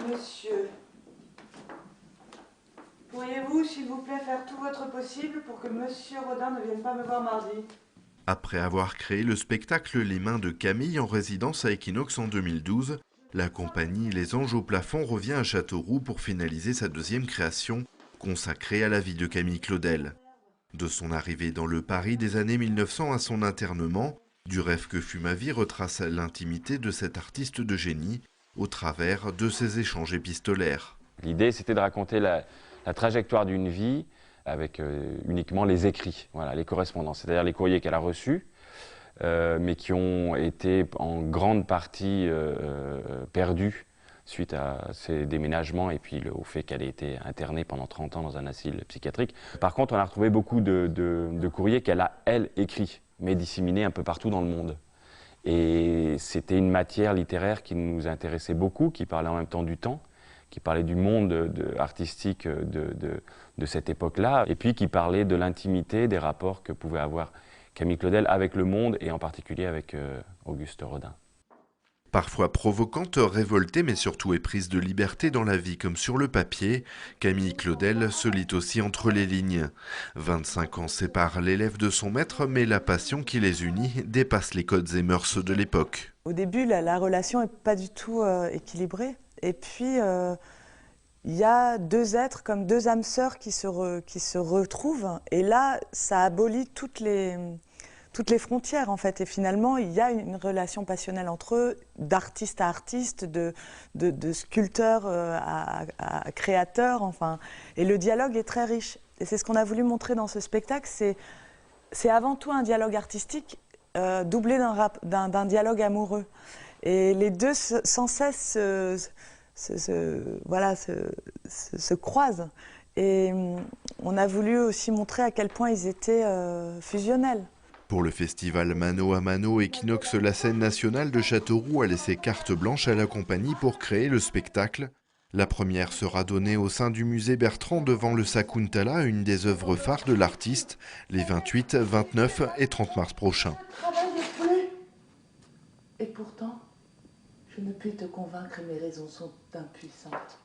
Monsieur, pourriez-vous, s'il vous plaît, faire tout votre possible pour que Monsieur Rodin ne vienne pas me voir mardi? Après avoir créé le spectacle Les Mains de Camille en résidence à Equinox en 2012, la compagnie Les Anges au plafond revient à Châteauroux pour finaliser sa deuxième création, consacrée à la vie de Camille Claudel. De son arrivée dans le Paris des années 1900 à son internement, Du rêve que fut ma vie retrace l'intimité de cet artiste de génie au travers de ses échanges épistolaires. L'idée, c'était de raconter la trajectoire d'une vie avec uniquement les écrits, voilà, les correspondances, c'est-à-dire les courriers qu'elle a reçus, mais qui ont été en grande partie perdus suite à ses déménagements et puis au fait qu'elle ait été internée pendant 30 ans dans un asile psychiatrique. Par contre, on a retrouvé beaucoup de courriers qu'elle a, elle, écrits, mais disséminés un peu partout dans le monde. Et c'était une matière littéraire qui nous intéressait beaucoup, qui parlait en même temps du temps, qui parlait du monde artistique de cette époque-là, et puis qui parlait de l'intimité des rapports que pouvait avoir Camille Claudel avec le monde, et en particulier avec Auguste Rodin. Parfois provocante, révoltée, mais surtout éprise de liberté dans la vie comme sur le papier, Camille Claudel se lit aussi entre les lignes. 25 ans séparent l'élève de son maître, mais la passion qui les unit dépasse les codes et mœurs de l'époque. Au début, la relation n'est pas du tout équilibrée. Et puis, il y a deux êtres comme deux âmes sœurs qui se retrouvent. Et là, ça abolit toutes les frontières, en fait. Et finalement, il y a une relation passionnelle entre eux, d'artiste à artiste, de sculpteur à créateur, enfin. Et le dialogue est très riche. Et c'est ce qu'on a voulu montrer dans ce spectacle. C'est avant tout un dialogue artistique doublé d'un dialogue amoureux. Et les deux, sans cesse, se croisent. Et on a voulu aussi montrer à quel point ils étaient fusionnels. Pour le festival Mano à Mano, Equinox, la scène nationale de Châteauroux a laissé carte blanche à la compagnie pour créer le spectacle. La première sera donnée au sein du musée Bertrand devant le Sakuntala, une des œuvres phares de l'artiste, les 28, 29 et 30 mars prochains. Et pourtant, je ne puis te convaincre, mes raisons sont impuissantes.